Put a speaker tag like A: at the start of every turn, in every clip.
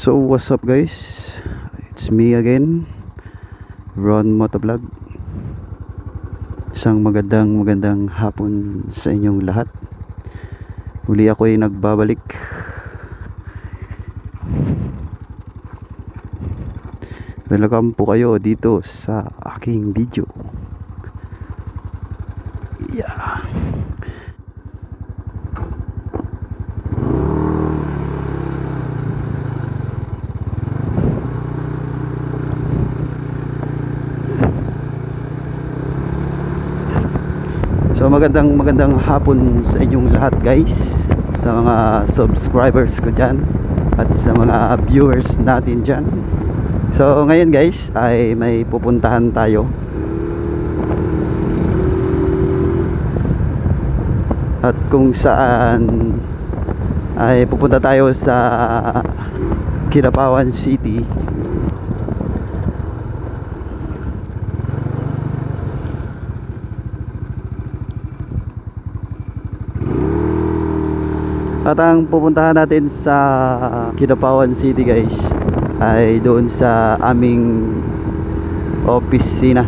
A: So what's up guys, it's me again, Ron Motovlog. Isang magandang hapon sa inyong lahat. Muli ako ay nagbabalik. Welcome po kayo dito sa aking video. Yeah. So magandang hapon sa inyong lahat guys, sa mga subscribers ko dyan at sa mga viewers natin dyan. So ngayon guys ay may pupuntahan tayo. At kung saan ay pupunta tayo sa Kidapawan City. At ang pupuntahan natin sa Kidapawan City guys ay doon sa aming opisina,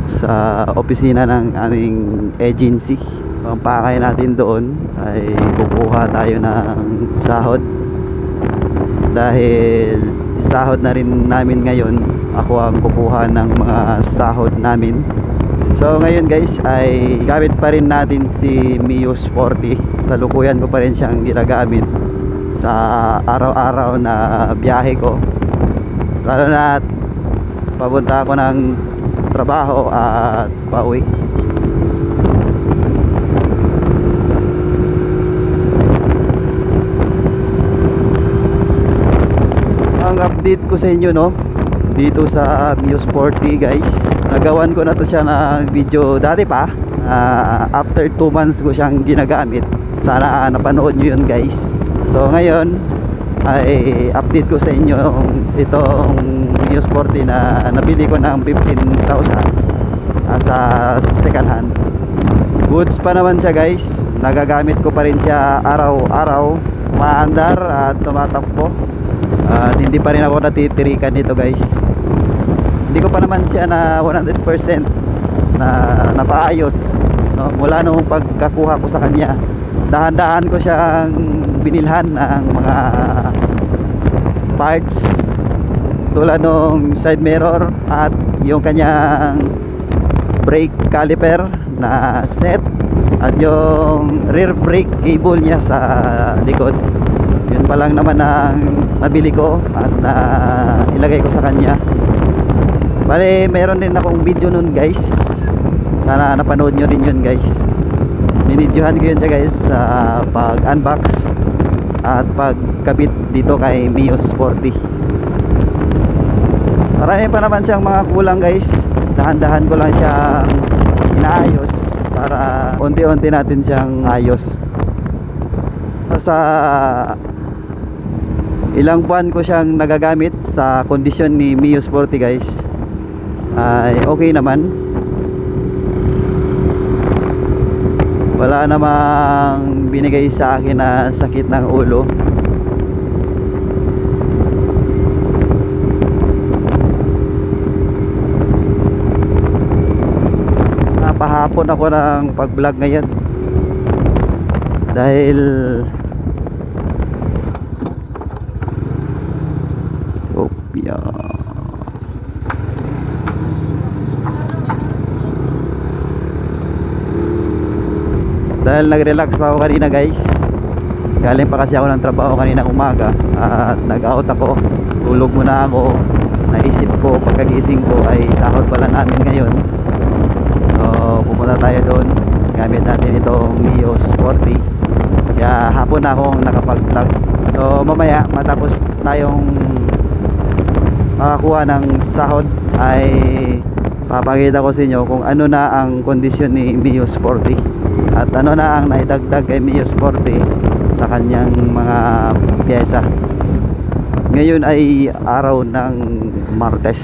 A: sa opisina ng aming agency. Ang pakay natin doon ay kukuha tayo ng sahod, dahil sahod na rin namin ngayon. Ako ang kukuha ng mga sahod namin. So ngayon guys ay gamit pa rin natin si Mio Sporty. Salukuyan ko pa rin siyang ginagamit sa araw-araw na biyahe ko, lalo na papunta ako ng trabaho at pauwi. Ang update ko sa inyo dito sa Mio Sporty guys, nagawan ko na to siya ng video dati pa. After 2 months ko siyang ginagamit. Sana napanood nyo yun guys. So ngayon ay update ko sa inyo itong Mio Sporty na nabili ko ng 15,000 sa second hand. Goods pa naman siya guys, nagagamit ko pa rin siya araw-araw, maandar at tumatakbo. Hindi pa rin ako natitirikan nito guys. Hindi ko pa naman siya na 100% na napaayos, mula nung pagkakuha ko sa kanya. Dahan-dahan ko siyang binilhan ng mga parts, tulad ng side mirror at yung kanyang brake caliper na set, at yung rear brake cable niya sa likod. Yun pa lang naman ang nabili ko at ilagay ko sa kanya. Bale, meron din akong video nun guys, sana napanood nyo din yun guys. Minidyohan ko yun siya guys sa pag-unbox at pagkabit dito kay Mio Sporty. Marami pa naman siyang mga kulang guys, dahan-dahan ko lang siyang inaayos para unti-unti natin siyang ayos. Sa ilang buwan ko siyang nagagamit sa kondisyon ni Mio Sporty guys ay okay naman. Wala namang binigay sa akin na sakit ng ulo. Napahapon ako ng pag-vlog ngayon dahil nag-relax pa ako kanina guys. Galing pa kasi ako ng trabaho kanina umaga at nag-out ako. Tulog muna ako. Naisip ko pagkagising ko ay sahod pala namin ngayon. So pupunta tayo doon. Gamit natin itong Mio Sporty. Kaya hapon na akong nakapag-vlog. So mamaya matapos tayong makakuha ng sahod ay papakita ko sa inyo kung ano na ang kondisyon ni Mio Sporty at ano na ang naidagdag kay Mio Sporty sa kanyang mga pyesa. Ngayon ay araw ng Martes.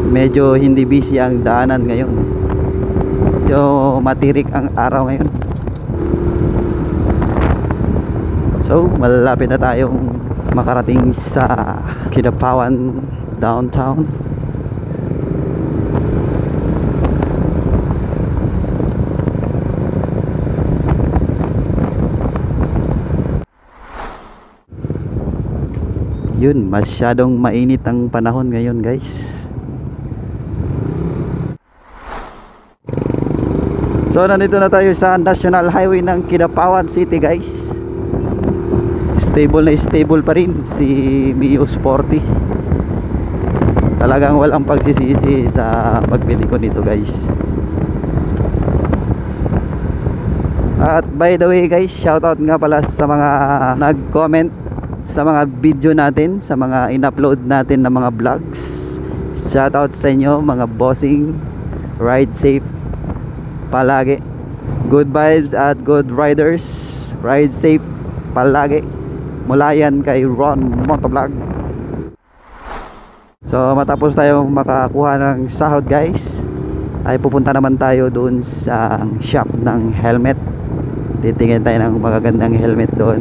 A: Medyo hindi busy ang daanan ngayon. Medyo matirik ang araw ngayon. So malapit na tayong makarating sa Kidapawan downtown. Yun, masyadong mainit ang panahon ngayon guys. So nandito na tayo sa National Highway ng Kidapawan City guys. Stable na stable pa rin si Mio Sporty. Talagang walang pagsisisi sa pagbili ko nito guys. At by the way guys, shoutout nga pala sa mga nag-comment sa mga video natin, sa mga in-upload natin na mga vlogs. Shoutout sa inyo mga bossing. Ride safe palagi. Good vibes at good riders. Ride safe palagi. Mula yan kay Ron Motovlog. So matapos tayo makakuha ng sahod guys, ay pupunta naman tayo doon sa shop ng helmet. Titingin tayo ng magagandang helmet doon.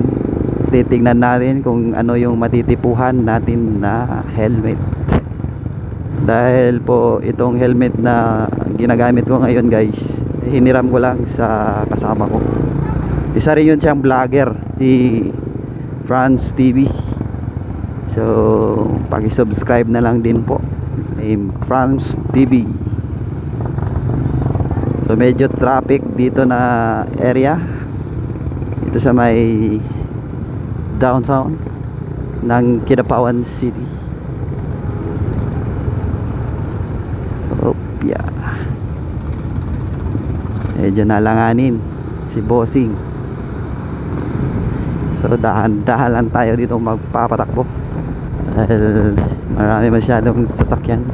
A: Titingnan natin kung ano yung matitipuhan natin na helmet. Dahil po itong helmet na ginagamit ko ngayon guys, hiniram ko lang sa kasama ko. Isa rin yun siyang vlogger, si France TV. So paki-subscribe na lang din po, name France TV. So medyo traffic dito na area, dito sa may downtown ng Kidapawan City. Yeah. Medyo nalanganin si bossing. So dahan-dahan lang tayo dito magpapatakbo dahil marami masyadong sasakyan.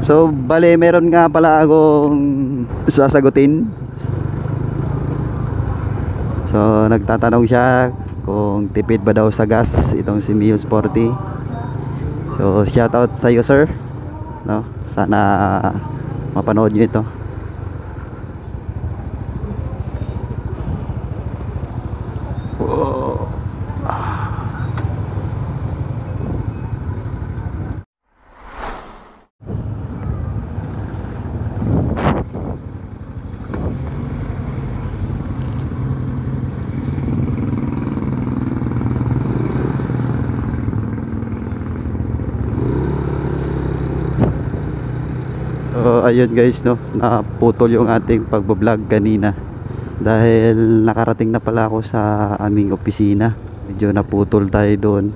A: So bale meron nga pala akong sasagutin. So nagtatanong siya kung tipid ba daw sa gas itong si Mio Sporty. So shoutout sa iyo sir, no? Sana mapanood niyo ito. So ayun guys, no, naputol yung ating pagbablog kanina dahil nakarating na pala ako sa aming opisina. Medyo naputol tayo doon,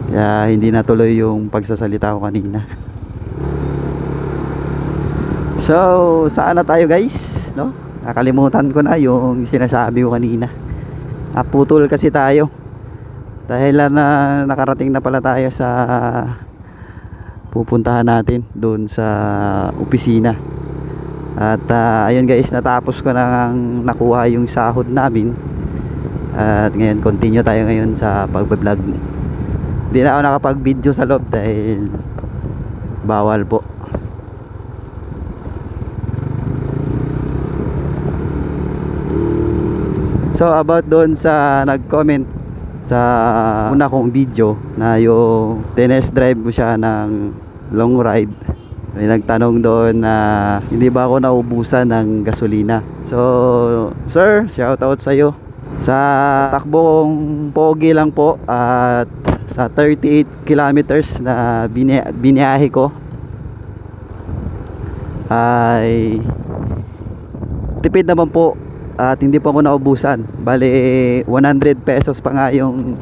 A: kaya hindi natuloy yung pagsasalita ko kanina. So saan na tayo guys, no? Nakalimutan ko na yung sinasabi ko kanina. Naputol kasi tayo dahil na nakarating na pala tayo sa pupuntahan natin doon sa opisina. At ayun guys, natapos ko nang nakuha yung sahod namin. At ngayon continue tayo ngayon sa pagbablog. Hindi na ako nakapag video sa loob dahil bawal po. So about doon sa nag-comment sa una kong video na yung test drive ko siya ng long ride, may nagtanong doon na hindi ba ako naubusan ng gasolina. So sir, shoutout sa iyo. Sa takbong pogi lang po at sa 38 kilometers na biniyahe ko ay tipid naman po at hindi pa ako naubusan. Bale 100 pesos pa nga yung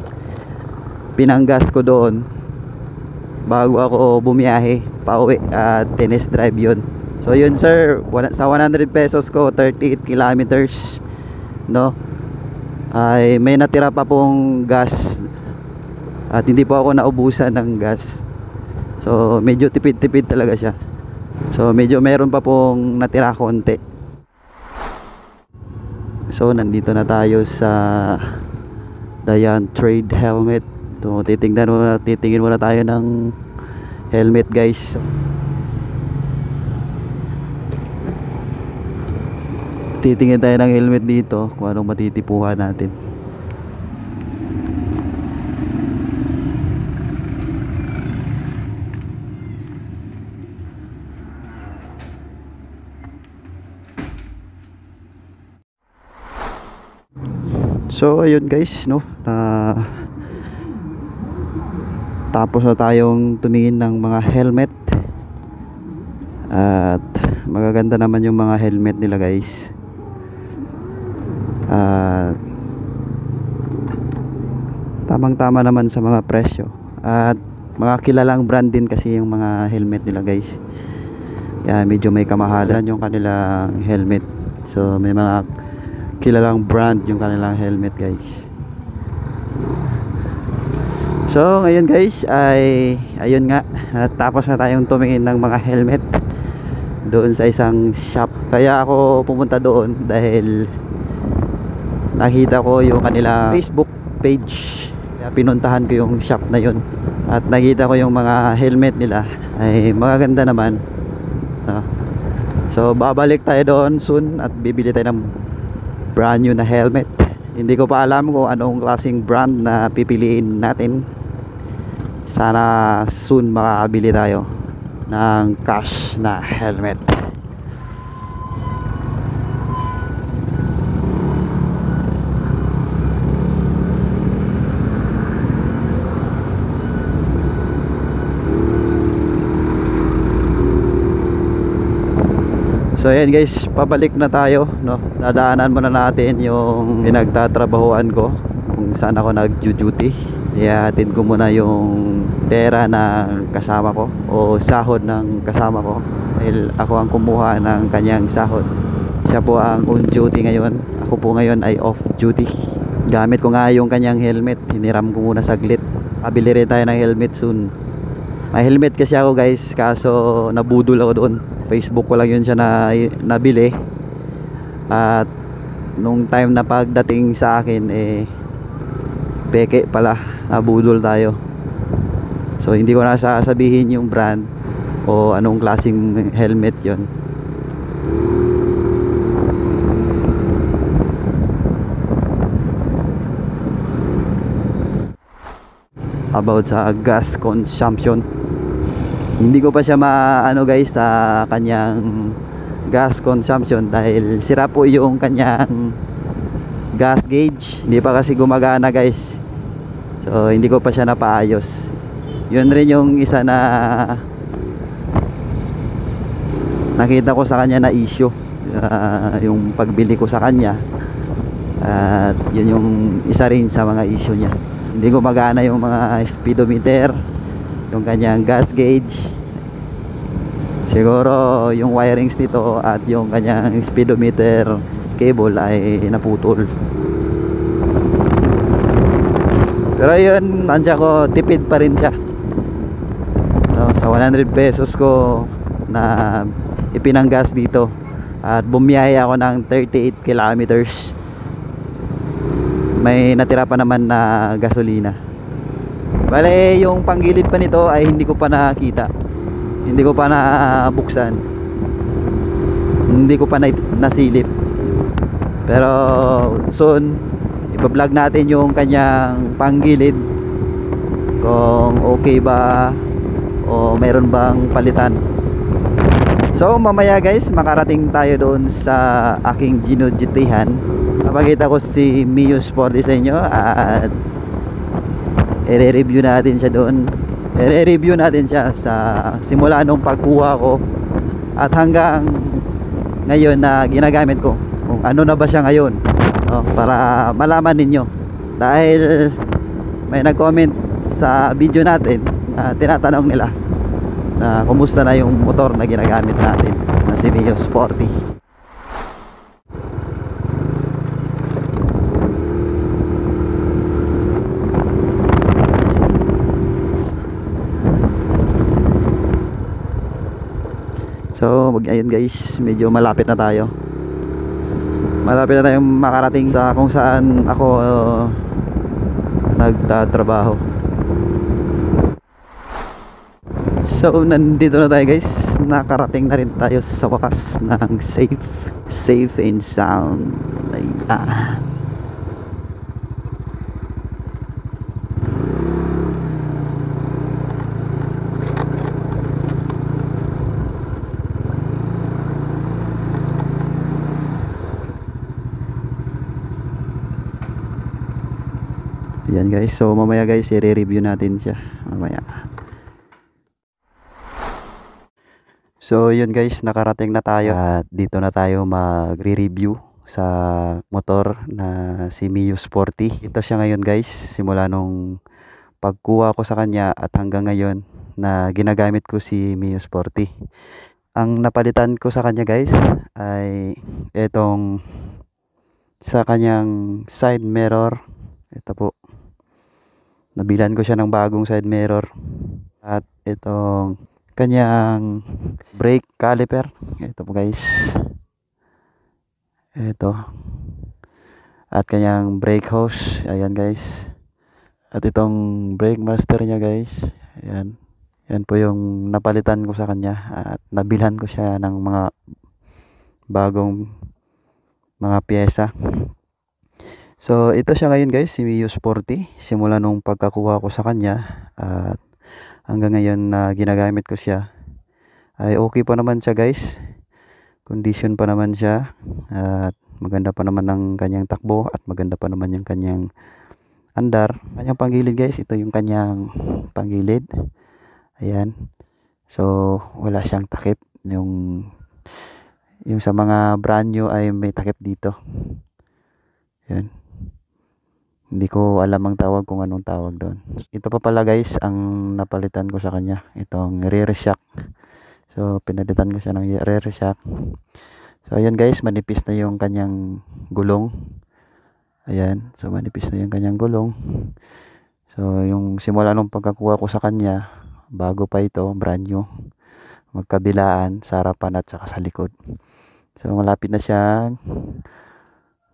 A: pinanggas ko doon bago ako bumiyahe pauwi at tennis drive yun. So yun sir, sa 100 pesos ko 38 kilometers, no, ay may natira pa pong gas at hindi pa ako naubusan ng gas. So medyo tipid-tipid talaga siya. So medyo meron pa pong natira konti. So nandito na tayo sa Dayan Trade Helmet. So titingin muna tayo ng helmet guys. Titingin tayo ng helmet dito kung anong matitipuhan natin. So ayun guys, no, tapos na tayong tumingin ng mga helmet. At magaganda naman yung mga helmet nila guys. Tamang-tama naman sa mga presyo. At mga kilalang brand din kasi yung mga helmet nila guys. Kaya medyo may kamahalan yung kanilang helmet. So may mga kilalang brand yung kanilang helmet guys. So ngayon guys ay ayun nga, tapos na tayong tumingin ng mga helmet doon sa isang shop. Kaya ako pumunta doon dahil nakita ko yung kanilang Facebook page. Kaya pinuntahan ko yung shop na yun. At nakita ko yung mga helmet nila ay magaganda naman. So babalik tayo doon soon at bibili tayo ng brand new na helmet. Hindi ko pa alam kung anong klaseng brand na pipiliin natin. Sana soon makakabili tayo ng cash na helmet. So ayan guys, pabalik na tayo, no. Dadaanan muna natin yung pinagtatrabahuan ko kung saan ako nag-duty. Ihahatid ko muna yung pera ng kasama ko o sahod ng kasama ko dahil ako ang kumuha ng kanyang sahod. Siya po ang on duty ngayon, ako po ngayon ay off duty. Gamit ko nga yung kanyang helmet, hiniram ko muna saglit. Pabili rin tayo ng helmet soon. May helmet kasi ako guys, kaso nabudol ako doon. Facebook ko lang yun siya nabili. At nung time na pagdating sa akin peke pala, nabudol tayo. So hindi ko na sasabihin yung brand o anong klaseng helmet yon. About sa gas consumption, hindi ko pa siya maano guys sa kanyang gas consumption dahil sira po yung kanyang gas gauge. Hindi pa kasi gumagana guys. So hindi ko pa siya napaayos. Yun rin yung isa na nakita ko sa kanya na issue, yung pagbili ko sa kanya. At yun yung isa rin sa mga issue niya. Hindi gumagana yung mga speedometer, yung kanyang gas gauge. Siguro yung wirings nito at yung kanyang speedometer cable ay naputol. Pero yun, nandiyan ko, tipid pa rin siya. So, sa 100 pesos ko na ipinanggas dito at bumiyahe ako ng 38 kilometers, may natira pa naman na gasolina. Bale, yung panggilid pa nito ay hindi ko pa nakita, hindi ko pa nabuksan, hindi ko pa nasilip. Pero soon ipa-vlog natin yung kanyang panggilid kung okay ba o meron bang palitan. So mamaya guys, makarating tayo doon sa aking ginudutihan. Napakita ko si Mio Sporty sa inyo at i-review natin siya doon. I-review natin siya sa simula nung pagkuha ko at hanggang ngayon na ginagamit ko, kung ano na ba siya ngayon, para malaman ninyo. Dahil may nag-comment sa video natin na tinatanong nila na kumusta na yung motor na ginagamit natin na si Mio Sporty. ayun guys, medyo malapit na tayo. Malapit na tayong makarating sa kung saan ako nagtatrabaho. So nandito na tayo guys. Nakarating na rin tayo sa wakas ng safe and sound. Ayan. Ayan guys, so mamaya guys i-review natin siya mamaya. So yun guys, nakarating na tayo at dito na tayo magre-review sa motor na si Mio Sporty. Ito siya ngayon guys, simula nung pagkuha ko sa kanya at hanggang ngayon na ginagamit ko si Mio Sporty. Ang napalitan ko sa kanya guys ay itong sa kanyang side mirror. Ito po, nabilan ko siya ng bagong side mirror at itong kanyang brake caliper. Ito po guys, ito, at kanyang brake hose. Ayan guys, at itong brake master niya guys. Ayan, yan po yung napalitan ko sa kanya at nabilhan ko siya ng mga bagong mga pyesa. So ito siya ngayon guys, si Mio Sporty, simula nung pagkakuha ko sa kanya at hanggang ngayon na ginagamit ko siya ay okay pa naman siya guys. Condition pa naman siya at maganda pa naman ang kanyang takbo at maganda pa naman yung kanyang andar. Kanyang panggilid guys, ito yung kanyang panggilid. Ayan, so wala siyang takip. Yung sa mga brand new ay may takip dito. Ayan, hindi ko alam ang tawag kung anong tawag doon. Ito pa pala guys ang napalitan ko sa kanya, itong rear shock. So pinalitan ko siya ng rear shock. So ayan guys, manipis na yung kanyang gulong. Ayan, so manipis na yung kanyang gulong. So yung simula nung pagkakuha ko sa kanya, bago pa ito, brand new, magkabilaan sa harapan at saka sa likod. So malapit na siyang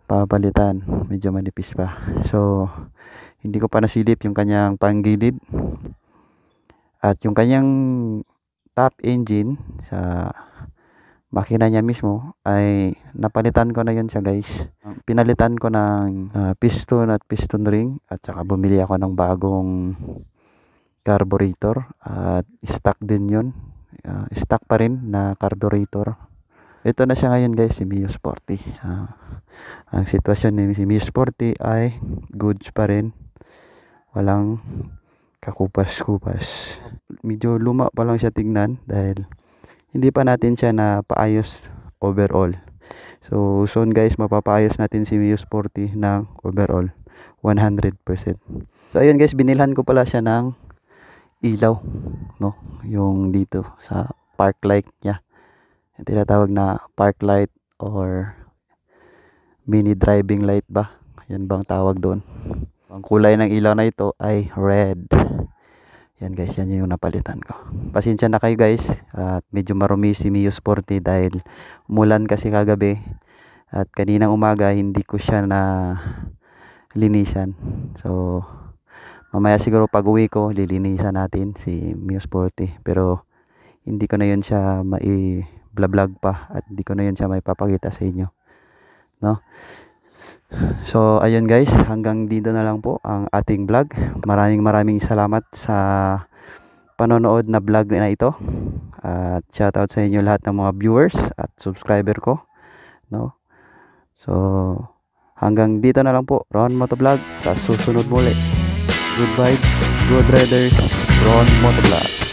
A: papalitan, medyo manipis pa. So hindi ko pa nasilip yung kanyang panggilid at yung kanyang top engine sa makina niya mismo ay napalitan ko na yun siya guys. Pinalitan ko ng piston at piston ring at saka bumili ako ng bagong carburetor at stock din yun, stock pa rin na carburetor. Ito na siya ngayon guys, si Mio Sporty. Ang sitwasyon ni si Mio Sporty ay goods pa rin, walang kakupas-kupas. Medyo luma pa lang siya tingnan dahil hindi pa natin siya na paayos overall. So soon guys, mapapaayos natin si Mio Sporty ng overall 100%. So ayun guys, binilhan ko pala siya ng ilaw, no, yung dito sa park light niya, yung tinatawag na park light or mini driving light ba, yan bang tawag doon. Ang kulay ng ilaw na ito ay red. Yan guys, yan yung napalitan ko. Pasensya na kayo guys at medyo marumi si Mio Sporty dahil umulan kasi kagabi at kaninang umaga hindi ko siya na linisan. So mamaya siguro pag uwi ko lilinisan natin si Mio Sporty, pero hindi ko na yun siya mai-vlog pa at hindi ko na yun siya maipapakita sa inyo, no? So ayun guys, hanggang dito na lang po ang ating vlog. Maraming salamat sa panonood na vlog na ito at shoutout sa inyo lahat ng mga viewers at subscriber ko, no? So hanggang dito na lang po, Ron Motovlog, sa susunod muli. Good vibes, good riders, Ron Motovlog.